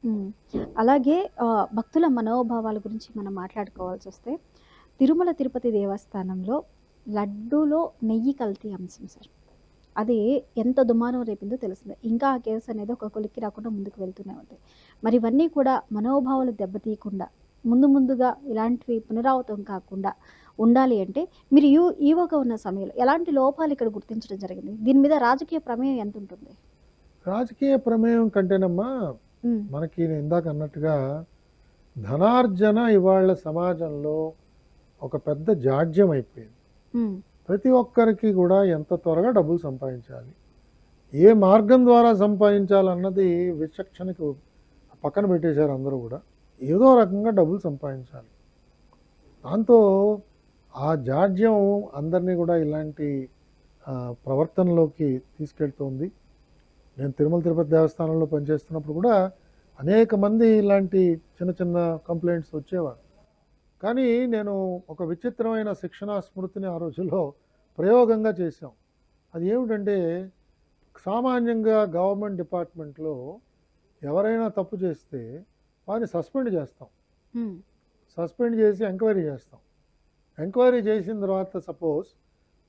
హ్మ్. అలాగే భక్తుల మనోభావాల గురించి మనం మాట్లాడుకోవాల్సొస్తే, తిరుమల తిరుపతి దేవస్థానంలో లడ్డూలో నెయ్యి కల్తీ అంశం సార్. అది ఎంత దుమారం రేపిందో తెలిసిందే. ఇంకా ఆ కేస్ అనేది ఒక కొలిక్కి రాకుండా ముందుకు వెళ్తూనే ఉంది. మరి ఇవన్నీ కూడా మనోభావాలు దెబ్బతీయకుండా, ముందు ముందుగా ఇలాంటివి పునరావృతం కాకుండా ఉండాలి అంటే, మీరు ఈవోగా ఉన్న సమయంలో ఎలాంటి లోపాలు ఇక్కడ గుర్తించడం జరిగింది? దీని మీద రాజకీయ ప్రమేయం ఎంతుంటుంది? రాజకీయ ప్రమేయం కంటేనమ్మా, హ్మ్. మనకి నేను ఇందాక అన్నట్టుగా ధనార్జన ఇవాళ సమాజంలో ఒక పెద్ద జాడ్యం అయిపోయింది. హ్మ్. ప్రతి ఒక్కరికి కూడా ఎంత త్వరగా డబ్బులు సంపాదించాలి, ఏ మార్గం ద్వారా సంపాదించాలన్నది విచక్షణకి పక్కన పెట్టేశారు అందరూ కూడా. ఏదో రకంగా డబ్బులు సంపాదించాలి. దాంతో ఆ జాడ్యం అందరినీ కూడా ఇలాంటి ప్రవర్తనలోకి తీసుకెళ్తోంది. నేను తిరుమల తిరుపతి దేవస్థానంలో పనిచేస్తున్నప్పుడు కూడా అనేక మంది ఇలాంటి చిన్న చిన్న కంప్లైంట్స్ వచ్చేవారు. కానీ నేను ఒక విచిత్రమైన శిక్షణా స్మృతిని ఆ రోజుల్లో ప్రయోగంగా చేశాం. అది ఏమిటంటే, సామాన్యంగా గవర్నమెంట్ డిపార్ట్మెంట్లో ఎవరైనా తప్పు చేస్తే వారిని సస్పెండ్ చేస్తాం. హ్మ్. సస్పెండ్ చేసి ఎంక్వైరీ చేస్తాం. ఎంక్వైరీ చేసిన తర్వాత సపోజ్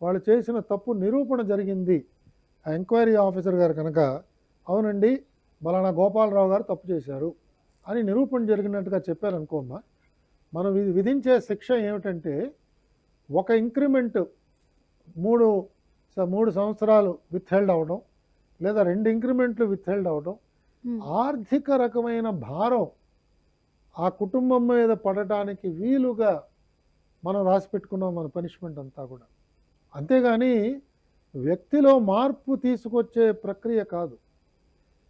వాళ్ళు చేసిన తప్పు నిరూపణ జరిగింది, ఆ ఎంక్వైరీ ఆఫీసర్ గారు కనుక అవునండి మలానా గోపాలరావు గారు తప్పు చేశారు అని నిరూపణ జరిగినట్టుగా చెప్పారనుకోమ్మా, మనం విధించే శిక్ష ఏమిటంటే ఒక ఇంక్రిమెంట్ మూడు మూడు సంవత్సరాలు విత్హెల్డ్ అవ్వడం, లేదా 2 ఇంక్రిమెంట్లు విత్హెల్డ్ అవ్వడం. ఆర్థిక రకమైన భారం ఆ కుటుంబం మీద పడటానికి వీలుగా మనం రాసి పెట్టుకున్నాం మన పనిష్మెంట్ అంతా కూడా. అంతేగాని వ్యక్తిలో మార్పు తీసుకొచ్చే ప్రక్రియ కాదు.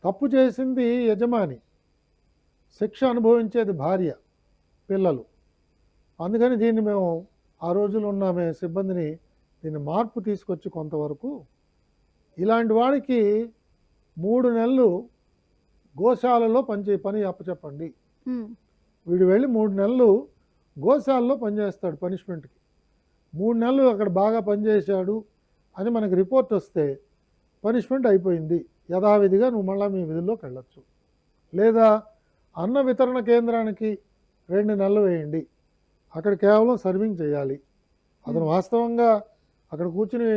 తప్పు చేసింది యజమాని, శిక్ష అనుభవించేది భార్య, పిల్లలు. అందుకని దీన్ని మేము ఆ రోజులు ఉన్న సిబ్బందిని దీన్ని మార్పు తీసుకొచ్చి కొంతవరకు ఇలాంటి వాడికి 3 నెలలు గోశాలలో పని అప్పచెప్పండి. వీడు వెళ్ళి 3 నెలలు గోశాలలో పనిచేస్తాడు పనిష్మెంట్కి. 3 నెలలు అక్కడ బాగా పనిచేశాడు అని మనకి రిపోర్ట్ వస్తే పనిష్మెంట్ అయిపోయింది, యథావిధిగా నువ్వు మళ్ళీ మీ విధుల్లోకి వెళ్ళచ్చు. లేదా అన్న వితరణ కేంద్రానికి 2 నెలలు వేయండి, అక్కడ కేవలం సర్వింగ్ చేయాలి. అతను వాస్తవంగా అక్కడ కూర్చుని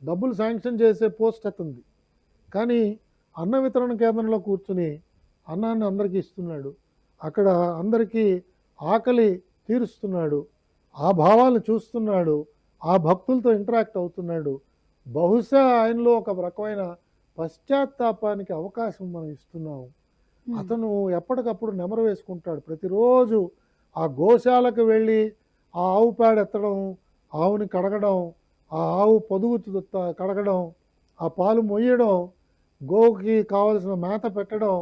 డబ్బులు శాంక్షన్ చేసే పోస్ట్ అతుంది, కానీ అన్న వితరణ కేంద్రంలో కూర్చుని అన్నాన్ని అందరికీ ఇస్తున్నాడు, అక్కడ అందరికీ ఆకలి తీరుస్తున్నాడు, ఆ భావాలను చూస్తున్నాడు, ఆ భక్తులతో ఇంటరాక్ట్ అవుతున్నాడు. బహుశా ఆయనలో ఒక రకమైన పశ్చాత్తాపానికి అవకాశం మనం ఇస్తున్నాము. అతను ఎప్పటికప్పుడు నెమరు వేసుకుంటాడు. ప్రతిరోజు ఆ గోశాలకు వెళ్ళి ఆ ఆవు పేడ ఎత్తడం, ఆవుని కడగడం, ఆ ఆవు పొదుగు కడగడం, ఆ పాలు మొయ్యడం, గోవుకి కావలసిన మేత పెట్టడం,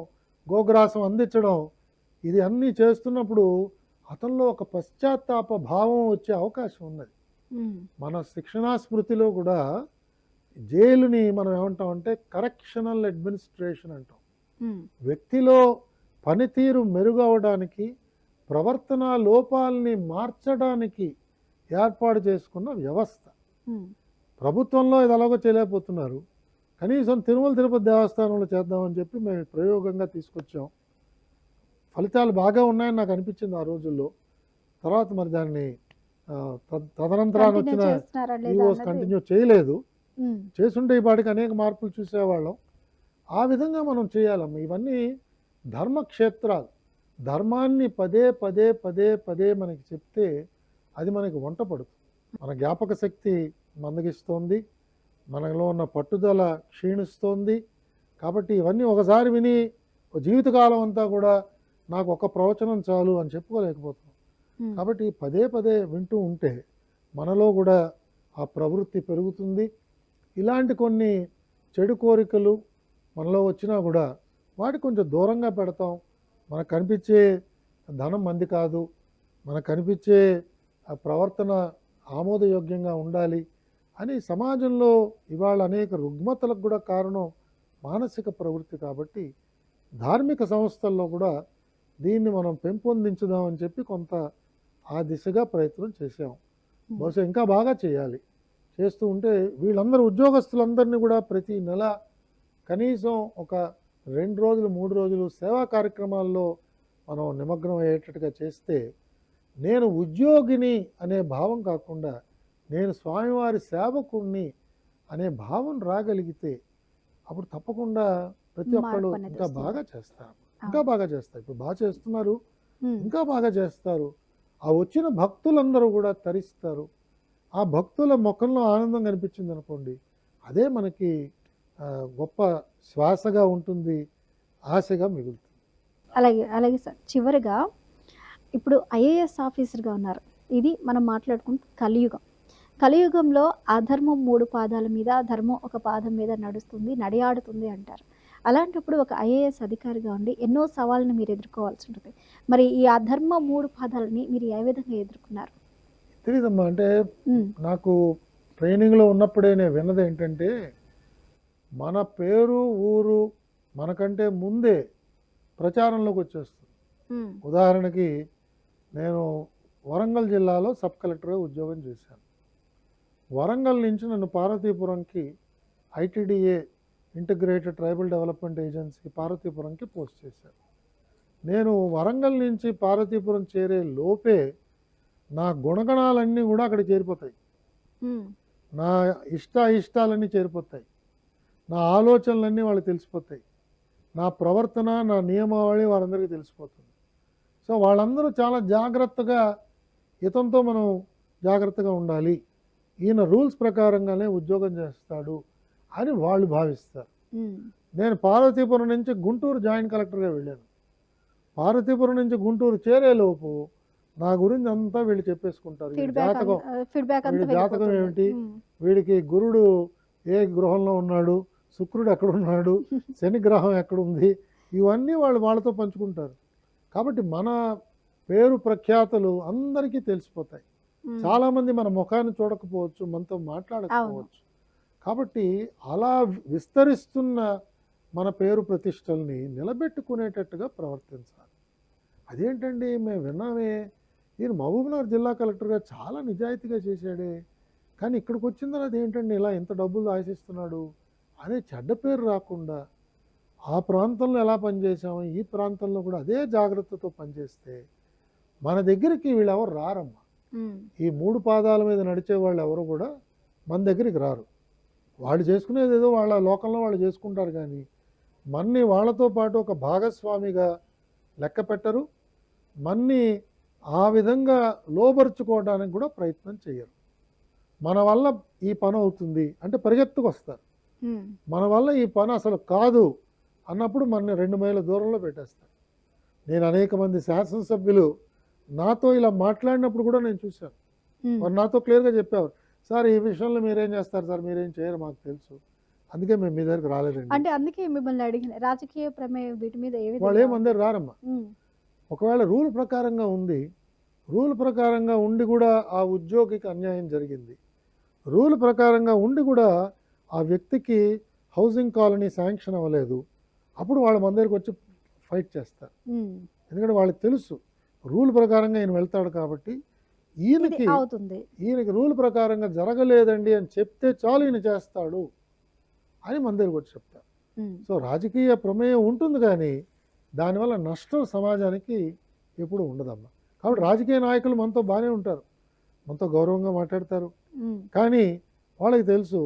గోగ్రాసం అందించడం, ఇది అన్నీ చేస్తున్నప్పుడు అతనిలో ఒక పశ్చాత్తాప భావం వచ్చే అవకాశం ఉన్నది. మన శిక్షణా స్మృతిలో కూడా జైలుని మనం ఏమంటామంటే కరెక్షనల్ అడ్మినిస్ట్రేషన్ అంటాం. వ్యక్తిలో పనితీరు మెరుగవడానికి, ప్రవర్తన లోపాలని మార్చడానికి ఏర్పాటు చేసుకున్న వ్యవస్థ. ప్రభుత్వంలో ఇది అలాగో చేయలేకపోతున్నారు, కనీసం తిరుమల తిరుపతి దేవస్థానంలో చేద్దామని చెప్పి మేము ప్రయోగంగా తీసుకొచ్చాం. ఫలితాలు బాగా ఉన్నాయని నాకు అనిపించింది ఆ రోజుల్లో. తర్వాత మరి దాన్ని తదనంతరాన్ని వచ్చిన ఈఓస్ కంటిన్యూ చేయలేదు. చేసుంటే ఈ పాటికి అనేక మార్పులు చూసేవాళ్ళం. ఆ విధంగా మనం చేయాలమ్మ. ఇవన్నీ ధర్మక్షేత్రాలు. ధర్మాన్ని పదే పదే పదే పదే మనకి చెప్తే అది మనకి వంట పడుతుంది. మన జ్ఞాపక శక్తి మందగిస్తోంది, మనలో ఉన్న పట్టుదల క్షీణిస్తోంది. కాబట్టి ఇవన్నీ ఒకసారి విని జీవితకాలం అంతా కూడా నాకు ఒక ప్రవచనం చాలు అని చెప్పుకోలేకపోతున్నాం. కాబట్టి పదే పదే వింటూ ఉంటే మనలో కూడా ఆ ప్రవృత్తి పెరుగుతుంది. ఇలాంటి కొన్ని చెడు కోరికలు మనలో వచ్చినా కూడా వాటి కొంచెం దూరంగా పెడతాం. మనకు కనిపించే ధనం మంది కాదు, మనకు కనిపించే ప్రవర్తన ఆమోదయోగ్యంగా ఉండాలి అని సమాజంలో ఇవాళ అనేక రుగ్మతలకు కూడా కారణం మానసిక ప్రవృత్తి. కాబట్టి ధార్మిక సంస్థల్లో కూడా దీన్ని మనం పెంపొందించుదామని చెప్పి కొంత ఆ దిశగా ప్రయత్నం చేసాం. బహుశా ఇంకా బాగా చేయాలి. చేస్తూ ఉంటే వీళ్ళందరూ ఉద్యోగస్తులందరినీ కూడా ప్రతి నెల కనీసం ఒక 2 రోజులు 3 రోజులు సేవా కార్యక్రమాల్లో మనం నిమగ్నం అయ్యేటట్టుగా చేస్తే, నేను ఉద్యోగిని అనే భావం కాకుండా నేను స్వామివారి సేవకుణ్ణి అనే భావం రాగలిగితే అప్పుడు తప్పకుండా ప్రతి ఒక్కళ్ళు మార్పు అనేది ఇంకా వస్తుంది. బాగా చేస్తారు. ఇంకా అవును. బాగా చేస్తారు. ఇప్పుడు బాగా చేస్తున్నారు, ఉమ్, ఇంకా బాగా చేస్తారు. ఆ వచ్చిన భక్తులందరూ కూడా తరిస్తారు. ఆ భక్తుల ముఖంలో ఆనందం కనిపించింది అనుకోండి, అదే మనకి గొప్ప శ్వాసగా ఉంటుంది, ఆశగా మిగులుతుంది. అలాగే అలాగే సార్, చివరిగా ఇప్పుడు ఐఏఎస్ ఆఫీసర్గా ఉన్నారు. ఇది మనం మాట్లాడుకుంటే కలియుగం. కలియుగంలో అధర్మం 3 పాదాల మీద, ధర్మం ఒక పాదం మీద నడుస్తుంది, నడియాడుతుంది అంటారు. అలాంటప్పుడు ఒక ఐఏఎస్ అధికారిగా ఉండి ఎన్నో సవాళ్ళని మీరు ఎదుర్కోవాల్సి ఉంటుంది. మరి ఈ అధర్మ 3 పాదాలని మీరు ఏ విధంగా ఎదుర్కొన్నారు? తెలియదమ్మా, అంటే ఉమ్, నాకు ట్రైనింగ్లో ఉన్నప్పుడే నేను విన్నది ఏంటంటే, మన పేరు ఊరు మనకంటే ముందే ప్రచారంలోకి వచ్చేస్తుంది. ఉమ్, ఉదాహరణకి నేను వరంగల్ జిల్లాలో సబ్ కలెక్టర్గా ఉద్యోగం చేశాను. వరంగల్ నుంచి నన్ను పార్వతీపురంకి ITDA integrated tribal development agency పార్వతీపురంకి పోస్ట్ చేశాను. నేను వరంగల్ నుంచి పార్వతీపురం చేరే లోపే నా గుణగణాలన్నీ కూడా అక్కడ చేరిపోతాయి. ఉమ్, నా ఇష్టాలన్నీ చేరిపోతాయి. నా ఆలోచనలన్నీ వాళ్ళకి తెలిసిపోతాయి. నా ప్రవర్తన, నా నియమావళి వాళ్ళందరికీ తెలిసిపోతుంది. సో వాళ్ళందరూ చాలా జాగ్రత్తగా, ఇతనితో మనం జాగ్రత్తగా ఉండాలి, ఈయన రూల్స్ ప్రకారంగానే ఉద్యోగం చేస్తాడు అని వాళ్ళు భావిస్తారు. ఉమ్, నేను పార్వతీపురం నుంచి గుంటూరు జాయింట్ కలెక్టర్గా వెళ్ళాను. పార్వతీపురం నుంచి గుంటూరు చేరేలోపు నా గురించి అంతా వీళ్ళు చెప్పేసుకుంటారు. వీడి జాతకం ఫీడ్బ్యాక్ అంతా వీడి జాతకం వెళ్ళిపోతుంది. ఏమిటి, ఉమ్, వీడికి గురుడు ఏ గృహంలో ఉన్నాడు, శుక్రుడు ఎక్కడున్నాడు, శని గ్రహం ఎక్కడుంది, ఇవన్నీ వాళ్ళతో పంచుకుంటారు. కాబట్టి మన పేరు ప్రఖ్యాతలు అందరికీ తెలిసిపోతాయి. ఉమ్, చాలామంది మన ముఖాన్ని చూడకపోవచ్చు, మనతో మాట్లాడకపోవచ్చు. కాబట్టి అలా విస్తరిస్తున్న మన పేరు ప్రతిష్టల్ని నిలబెట్టుకునేటట్టుగా ప్రవర్తించాలి. అదేంటండి మేము విన్నామే, ఈయన మహబూబ్నగర్ జిల్లా కలెక్టర్గా చాలా నిజాయితీగా చేశాడే, కానీ ఇక్కడికి వచ్చిన తర్వాత ఏంటండి ఇలా ఇంత డబ్బులు ఆశిస్తున్నాడు అనే చెడ్డ పేరు రాకుండా, ఆ ప్రాంతంలో ఎలా పనిచేసామో ఈ ప్రాంతంలో కూడా అదే జాగ్రత్తతో పనిచేస్తే మన దగ్గరికి వీళ్ళెవరు రారమ్మా. ఉమ్, ఈ 3 పాదాల మీద నడిచే వాళ్ళు ఎవరు కూడా మన దగ్గరికి రారు. వాళ్ళు చేసుకునేది ఏదో వాళ్ళ లోకంలో వాళ్ళు చేసుకుంటారు, కానీ మన్ని వాళ్ళతో పాటు ఒక భాగస్వామిగా లెక్క పెట్టరు. మన్ని ఆ విధంగా లోబరుచుకోవడానికి కూడా ప్రయత్నం చేయరు. మన వల్ల ఈ పని అవుతుంది అంటే పరిగెత్తుకు వస్తారు. ఉమ్, మన వల్ల ఈ పని అసలు కాదు అన్నప్పుడు మన 2 మైళ్ళ దూరంలో పెట్టేస్తారు. నేను అనేక మంది శాసనసభ్యులు నాతో ఇలా మాట్లాడినప్పుడు కూడా నేను చూశాను. ఉమ్. వారు నాతో క్లియర్గా చెప్పారు, సార్ ఈ విషయంలో మీరేం చేస్తారు సార్, మీరేం చేయరు మాకు తెలుసు, అందుకే మేము మీ దగ్గరికి రాలేదండి. అంటే అందుకే మిమ్మల్ని అడిగిన రాజకీయ ప్రమేయం వీటి మీద ఏ వాళ్ళు విధంగా ఏమందరు రారమ్మా. ఉమ్, ఒకవేళ రూల్ ప్రకారంగా ఉంది, రూల్ ప్రకారంగా ఉండి కూడా ఆ ఉద్యోగికి అన్యాయం జరిగింది, రూల్ ప్రకారంగా ఉండి కూడా ఆ వ్యక్తికి హౌసింగ్ కాలనీ శాంక్షన్ అవ్వలేదు, అప్పుడు వాళ్ళ మన దగ్గరికి వచ్చి ఫైట్ చేస్తారు. ఉమ్, ఎందుకంటే వాళ్ళకి తెలుసు రూల్ ప్రకారంగా ఈయన వెళ్తాడు కాబట్టి, ఇది ఈయనకి అవుతుంది. రూల్ ప్రకారంగా జరగలేదండి అని చెప్తే చాలు ఈయన చేస్తాడు అని మన దగ్గరికి వచ్చి చెప్తారు. ఉమ్, సో రాజకీయ ప్రమేయం ఉంటుంది, కానీ దానివల్ల నష్టం సమాజానికి ఎప్పుడు ఉండదమ్మా. కాబట్టి రాజకీయ నాయకులు మనతో బాగానే ఉంటారు, మనతో గౌరవంగా మాట్లాడతారు, ఉమ్, కానీ వాళ్ళకి తెలుసు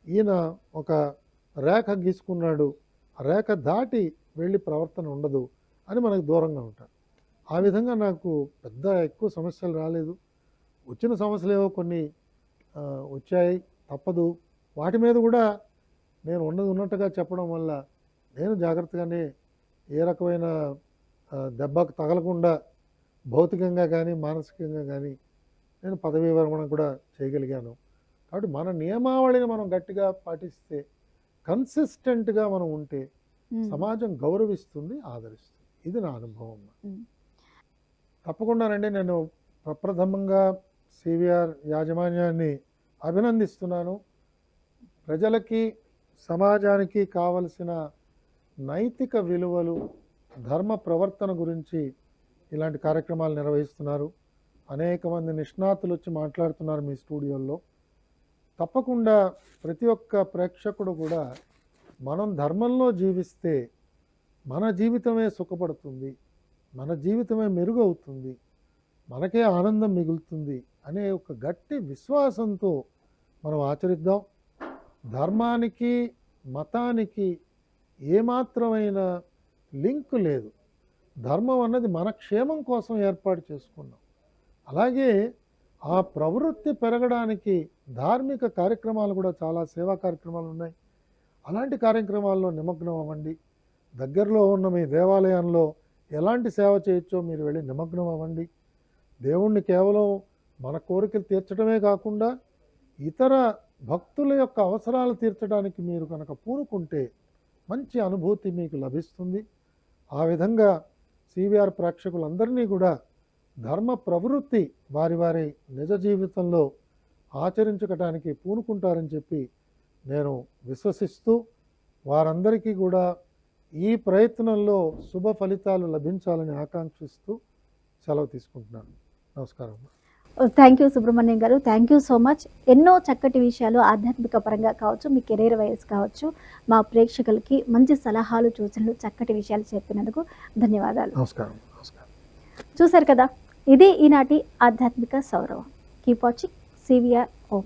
ఈయన ఒక రేఖ గీసుకున్నాడు, ఆ రేఖ దాటి వెళ్ళి ప్రవర్తన ఉండదు అని మనకు దూరంగా ఉంటారు. ఆ విధంగా నాకు పెద్ద ఎక్కువ సమస్యలు రాలేదు. వచ్చిన సమస్యలు ఏవో కొన్ని వచ్చాయి, తప్పదు. వాటి మీద కూడా నేను ఉన్నట్టుగా చెప్పడం వల్ల నేను జాగ్రత్తగానే ఏ రకమైన దెబ్బకు తగలకుండా భౌతికంగా కానీ మానసికంగా కానీ నేను పదవీ విరమణ కూడా చేయగలిగాను. కాబట్టి మన నియమావళిని మనం గట్టిగా పాటిస్తే, కన్సిస్టెంట్గా మనం ఉంటే ఉమ్, సమాజం గౌరవిస్తుంది, ఆదరిస్తుంది. ఇది నా అనుభవం. ఉమ్, తప్పకుండానండి, నేను ప్రప్రథమంగా సివిఆర్ యాజమాన్యాన్ని అభినందిస్తున్నాను. ప్రజలకి సమాజానికి కావలసిన నైతిక విలువలు, ధర్మ ప్రవర్తన గురించి ఇలాంటి కార్యక్రమాలు నిర్వహిస్తున్నారు. అనేక మంది నిష్ణాతులు వచ్చి మాట్లాడుతున్నారు మీ స్టూడియోల్లో. తప్పకుండా ప్రతి ఒక్క ప్రేక్షకుడు కూడా మనం ధర్మంలో జీవిస్తే మన జీవితమే సుఖపడుతుంది, మన జీవితమే మెరుగవుతుంది, మనకే ఆనందం మిగులుతుంది అనే ఒక గట్టి విశ్వాసంతో మనం ఆచరిద్దాం. ధర్మానికి మతానికి ఏమాత్రమైన లింక్ లేదు. ధర్మం అన్నది మన క్షేమం కోసం ఏర్పాటు చేసుకున్నాం. అలాగే ఆ ప్రవృత్తి పెరగడానికి ధార్మిక కార్యక్రమాలు కూడా చాలా సేవా కార్యక్రమాలు ఉన్నాయి. అలాంటి కార్యక్రమాల్లో నిమగ్నం అవ్వండి. దగ్గరలో ఉన్న మీ దేవాలయంలో ఎలాంటి సేవ చేయొచ్చో మీరు వెళ్ళి నిమగ్నం అవ్వండి. దేవుణ్ణి కేవలం మన కోరికలు తీర్చడమే కాకుండా ఇతర భక్తుల యొక్క అవసరాలు తీర్చడానికి మీరు కనుక పూనుకుంటే మంచి అనుభూతి మీకు లభిస్తుంది. ఆ విధంగా సివిఆర్ ప్రేక్షకులందరినీ కూడా ధర్మ ప్రవృత్తి వారి వారి నిజ జీవితంలో ఆచరించడానికి పూనుకుంటారని చెప్పి నేను విశ్వసిస్తూ వారందరికీ కూడా ఈ ప్రయత్నంలో శుభ ఫలితాలు లభించాలని ఆకాంక్షిస్తూ సెలవు తీసుకుంటున్నాను. నమస్కారం. థ్యాంక్ యూ సుబ్రహ్మణ్యం గారు. Thank you so much. ఎన్నో చక్కటి విషయాలు ఆధ్యాత్మిక పరంగా కావచ్చు, మీ కెరీర్ వైజ్ కావచ్చు, మా ప్రేక్షకులకి మంచి సలహాలు, సూచనలు, చక్కటి విషయాలు చెప్పినందుకు ధన్యవాదాలు. నమస్కారం. నమస్కారం. చూశారు కదా, ఇది ఈనాటి ఆధ్యాత్మిక సౌరవం. కీప్ వాచింగ్ సివిఆర్ ఓం.